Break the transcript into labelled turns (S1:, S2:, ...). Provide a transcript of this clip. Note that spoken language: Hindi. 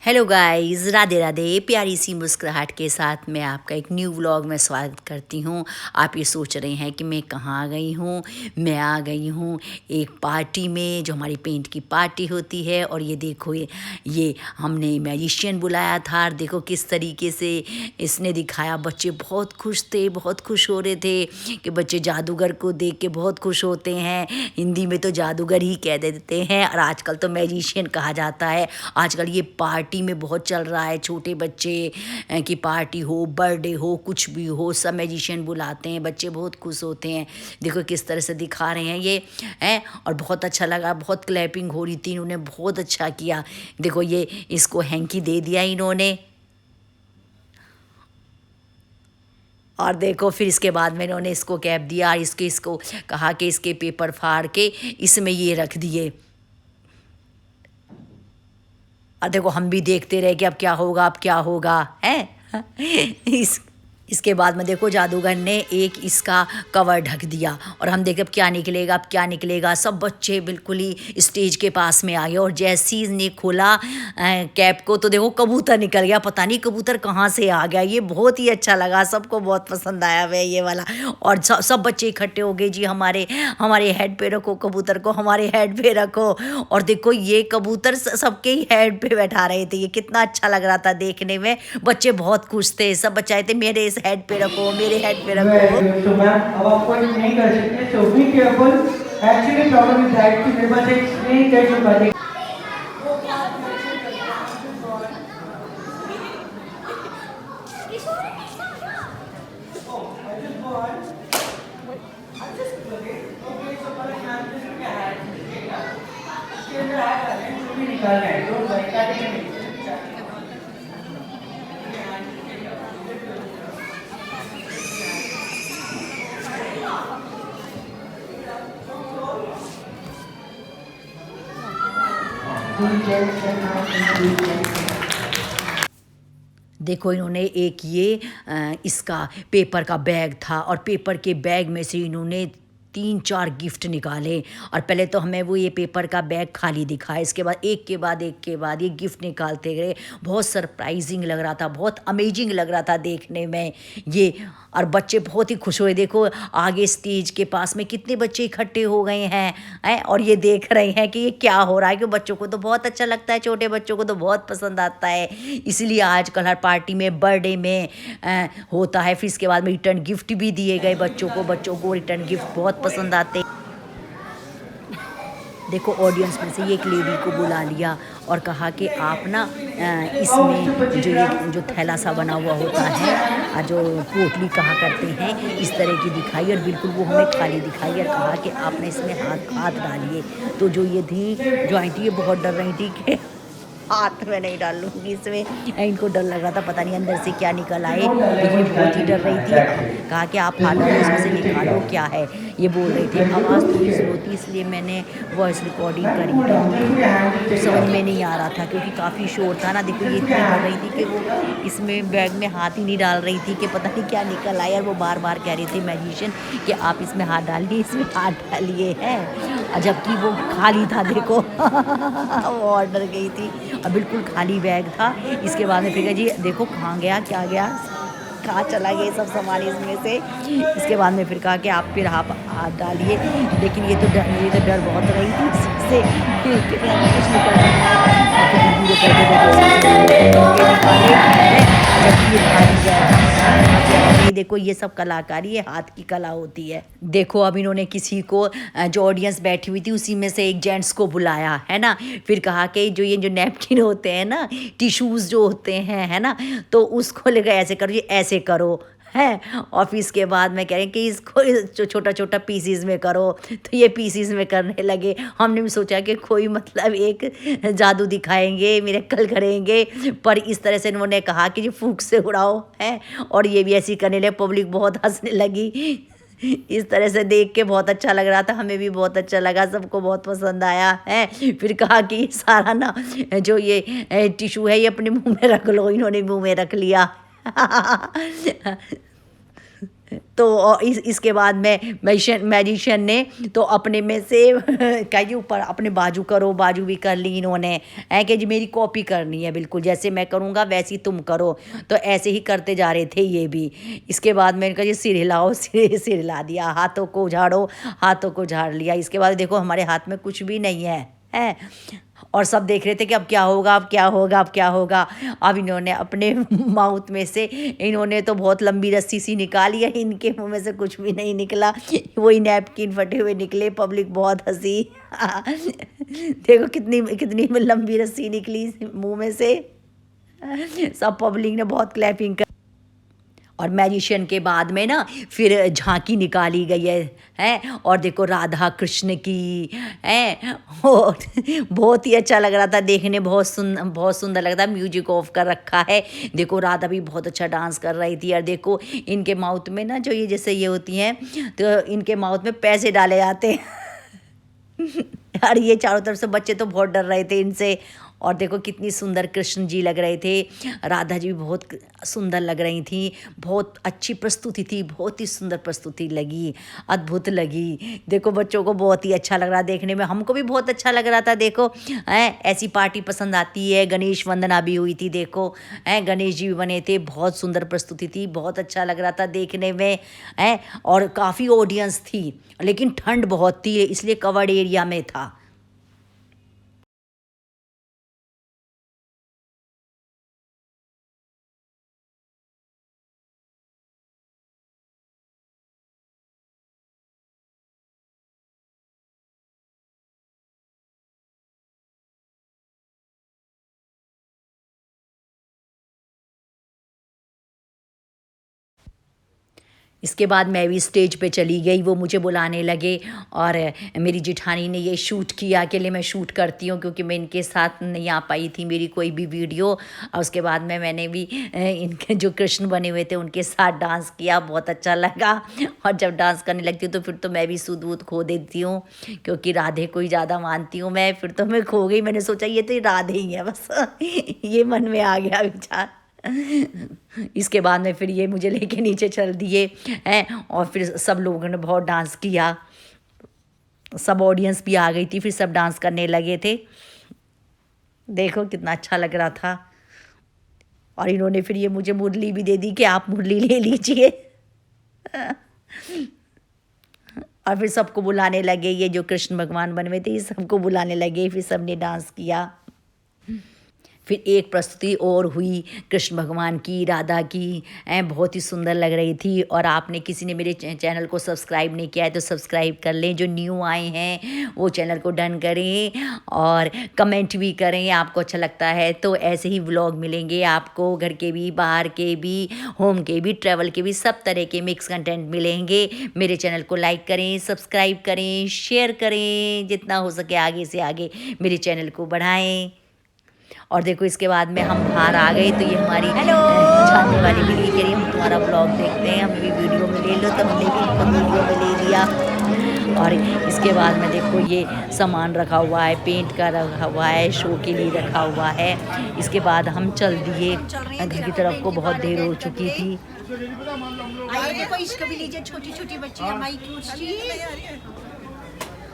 S1: Hello guys, Radhe Radhe. प्यारी सी मुस्कुराहट के साथ मैं आपका एक न्यू व्लॉग में स्वागत करती हूँ। आप ये सोच रहे हैं कि मैं कहाँ आ गई हूँ। मैं आ गई हूँ एक पार्टी में, जो हमारी पेंट की पार्टी होती है। और ये देखो, ये हमने मैजिशियन बुलाया था। और देखो किस तरीके से इसने दिखाया। बच्चे बहुत खुश थे, बहुत खुश हो रहे थे कि बच्चे जादूगर को देख के बहुत खुश होते हैं। हिंदी में तो जादूगर ही कह देते हैं, और आजकल तो मैजिशियन कहा जाता है। आजकल ये पार्टी में बहुत चल रहा है। छोटे बच्चे की पार्टी हो, बर्थडे हो, कुछ भी हो, सब मैजिशियन बुलाते हैं। बच्चे बहुत खुश होते हैं। देखो किस तरह से दिखा रहे हैं ये है। और बहुत अच्छा लगा, बहुत क्लैपिंग हो रही थी। इन्होंने बहुत अच्छा किया। देखो ये इसको हैंकी दे दिया इन्होंने। और देखो फिर इसके बाद में इन्होंने इसको कैप दिया। इसको कहा कि इसके पेपर फाड़ के इसमें ये रख दिए। और देखो हम भी देखते रहे कि अब क्या होगा, अब क्या होगा है। इस इसके बाद में देखो जादूगर ने एक इसका कवर ढक दिया। और हम देखे अब क्या निकलेगा, अब क्या निकलेगा। सब बच्चे बिल्कुल ही स्टेज के पास में आ गए। और जैसे ही ने खोला कैप को, तो देखो कबूतर निकल गया। पता नहीं कबूतर कहाँ से आ गया। ये बहुत ही अच्छा लगा, सबको बहुत पसंद आया वह ये वाला। और सब बच्चे इकट्ठे हो गए जी, हमारे हमारे हेड पे रखो कबूतर को, हमारे हेड पे रखो। और देखो ये कबूतर सबके ही हेड पे बैठा रहे थे। ये कितना अच्छा लग रहा था देखने में। बच्चे बहुत खुश थे। सब बच्चे आए थे, मेरे इस हेड पे रखो, मेरे हेड पे रखो।
S2: तो मैम अब आप कोई नहीं कर सकते, so be careful. Actually problem is that कि मेरे पास एक स्क्रीन है जो बने। निकालना है तो काटेंगे नहीं।
S1: देखो इन्होंने एक ये इसका पेपर का बैग था। और पेपर के बैग में से इन्होंने 3-4 गिफ्ट निकाले। और पहले तो हमें वो ये पेपर का बैग खाली दिखाया। इसके बाद एक के बाद एक के बाद ये गिफ्ट निकालते गए। बहुत सरप्राइजिंग लग रहा था, बहुत अमेजिंग लग रहा था देखने में ये। और बच्चे बहुत ही खुश हुए। देखो आगे स्टेज के पास में कितने बच्चे इकट्ठे हो गए हैं और ये देख रहे हैं कि ये क्या हो रहा है। कि बच्चों को तो बहुत अच्छा लगता है, छोटे बच्चों को तो बहुत पसंद आता है। इसलिए आजकल हर पार्टी में, बर्थडे में होता है। फिर इसके बाद में रिटर्न गिफ्ट भी दिए गए बच्चों को। बच्चों को रिटर्न गिफ्ट बहुत पसंद आते। देखो ऑडियंस में से ये एक लेडी को बुला लिया और कहा कि आप ना इसमें जो थैला सा बना हुआ होता है, जो पोटली कहा करते हैं, इस तरह की दिखाई। और बिल्कुल वो हमें खाली दिखाई। और कहा कि आपने इसमें हाथ डालिए। तो जो ये थी, जो आंटी, ये बहुत डर रही थी कि हाथ में नहीं डाल लूँगी इसमें। इनको डर लग रहा था, पता नहीं अंदर से क्या निकल आए। लेकिन बहुत ही डर रही थी। कहा कि आप हाथ डालो, इसमें से निकालो क्या है। ये बोल रही थी। आवाज़ थोड़ी स्लो थी, इसलिए मैंने वॉइस रिकॉर्डिंग करी तो समझ में नहीं आ रहा था, क्योंकि काफ़ी शोर था ना। देखो ये इतनी डर रही थी कि वो इसमें बैग में हाथ ही नहीं डाल रही थी कि पता नहीं क्या निकल आया। और वो बार बार कह रही थी मैजिशियन कि आप इसमें हाथ डालिए, इसमें हाथ डालिए है। जबकि वो खाली था। देखो वो और डर गई थी। और बिल्कुल खाली बैग था। इसके बाद में फिर जी देखो कहाँ गया, क्या गया, कहाँ चला गया सब सामान इसमें से। इसके बाद में फिर कहा कि आप फिर हाथ डालिए। लेकिन ये तो डर बहुत रही थी इससे कि कुछ निकल रहा है। और फिर धीरे करके निकाले, जबकि ये खाली बैग था। ये देखो ये सब कलाकारी है, हाथ की कला होती है। देखो अब इन्होंने किसी को, जो ऑडियंस बैठी हुई थी उसी में से एक जेंट्स को बुलाया है ना। फिर कहा कि जो नैपकिन होते हैं ना, टिश्यूज़ जो होते हैं है ना, तो उसको लेकर ऐसे करो, ये ऐसे करो है। और फिर इसके बाद में कह रहे हैं कि इसको जो छोटा छोटा पीसीज में करो। तो ये पीसीज में करने लगे। हमने भी सोचा कि कोई मतलब एक जादू दिखाएंगे, मिरेकल करेंगे। पर इस तरह से इन्होंने कहा कि जी फूंक से उड़ाओ है। और ये भी ऐसी करने लगे। पब्लिक बहुत हंसने लगी। इस तरह से देख के बहुत अच्छा लग रहा था। हमें भी बहुत अच्छा लगा, सबको बहुत पसंद आया है। फिर कहा कि सारा ना जो ये टिश्यू है, ये अपने मुंह में रख लो। इन्होंने मुंह में रख लिया। तो इसके बाद में मैजिशियन ने तो अपने में से कहिए ऊपर अपने बाजू करो, बाजू भी कर ली इन्होंने, है कि जी मेरी कॉपी करनी है, बिल्कुल जैसे मैं करूँगा वैसे ही तुम करो। तो ऐसे ही करते जा रहे थे ये भी। इसके बाद मैंने कहा जी सिर हिलाओ, सिर हिला दिया, हाथों को झाड़ो, हाथों को झाड़ लिया। इसके बाद देखो हमारे हाथ में कुछ भी नहीं है। और सब देख रहे थे कि अब क्या होगा, अब क्या होगा, अब क्या होगा। अब इन्होंने अपने माउथ में से इन्होंने तो बहुत लंबी रस्सी सी निकाली है, इनके मुंह में से कुछ भी नहीं निकला, वही नैपकिन फटे हुए निकले। पब्लिक बहुत हंसी। देखो कितनी कितनी लंबी रस्सी निकली मुंह में से। सब पब्लिक ने बहुत क्लैपिंग कर। और मैजिशियन के बाद में ना फिर झांकी निकाली गई है। और देखो राधा कृष्ण की है। और बहुत ही अच्छा लग रहा था देखने, बहुत सुंदर लग रहा था। म्यूजिक ऑफ कर रखा है। देखो राधा भी बहुत अच्छा डांस कर रही थी। और देखो इनके माउथ में ना जो ये जैसे ये होती हैं, तो इनके माउथ में पैसे डाले जाते हैं। और ये चारों तरफ से बच्चे तो बहुत डर रहे थे इनसे। और देखो कितनी सुंदर कृष्ण जी लग रहे थे, राधा जी भी बहुत सुंदर लग रही थी। बहुत अच्छी प्रस्तुति थी, बहुत ही सुंदर प्रस्तुति लगी, अद्भुत लगी। देखो बच्चों को बहुत ही अच्छा लग रहा देखने में, हमको भी बहुत अच्छा लग रहा था। देखो ऐसी पार्टी पसंद आती है। गणेश वंदना भी हुई थी, देखो गणेश जी भी बने थे। बहुत सुंदर प्रस्तुति थी, बहुत अच्छा लग रहा था देखने में। और काफ़ी ऑडियंस थी, लेकिन ठंड बहुत थी इसलिए कवर्ड एरिया में था। इसके बाद मैं भी स्टेज पे चली गई, वो मुझे बुलाने लगे। और मेरी जेठानी ने ये शूट किया, अकेले मैं शूट करती हूँ क्योंकि मैं इनके साथ नहीं आ पाई थी मेरी कोई भी वीडियो। और उसके बाद में मैंने भी इनके जो कृष्ण बने हुए थे उनके साथ डांस किया, बहुत अच्छा लगा। और जब डांस करने लगती हूँ तो फिर तो मैं भी सूद वूद खो देती हूँ, क्योंकि राधे को ही ज़्यादा मानती हूँ मैं। फिर तो मैं खो गई, मैंने सोचा ये तो राधे ही है बस। ये मन में आ गया विचार। इसके बाद में फिर ये मुझे लेके नीचे चल दिए हैं। और फिर सब लोगों ने बहुत डांस किया, सब ऑडियंस भी आ गई थी, फिर सब डांस करने लगे थे। देखो कितना अच्छा लग रहा था। और इन्होंने फिर ये मुझे मुरली भी दे दी कि आप मुरली ले लीजिए। और फिर सबको बुलाने लगे, ये जो कृष्ण भगवान बने हुए थे ये सबको बुलाने लगे, फिर सबने डांस किया। फिर एक प्रस्तुति और हुई कृष्ण भगवान की, राधा की, बहुत ही सुंदर लग रही थी। और आपने किसी ने मेरे चैनल को सब्सक्राइब नहीं किया है तो सब्सक्राइब कर लें, जो न्यू आए हैं वो चैनल को डन करें। और कमेंट भी करें, आपको अच्छा लगता है तो ऐसे ही व्लॉग मिलेंगे आपको, घर के भी, बाहर के भी, होम के भी, ट्रैवल के भी, सब तरह के मिक्स कंटेंट मिलेंगे। मेरे चैनल को लाइक करें, सब्सक्राइब करें, शेयर करें, जितना हो सके आगे से आगे मेरे चैनल को बढ़ाएं। और देखो इसके बाद में हम बाहर आ गए तो ये हमारी जानने वाली भी कह रही हम तुम्हारा ब्लॉग देखते हैं, हमें भी वीडियो में ले लो, तो हमने भी इनको वीडियो में ले लिया। और इसके बाद में देखो ये सामान रखा हुआ है, पेंट का रखा हुआ है, शो के लिए रखा हुआ है। इसके बाद हम चल दिए घर की तरफ को, बहुत देर हो चुकी थी।
S3: देखो इसको भी लीजिए, छोटी छोटी बच्ची हमारी क्यूट सी।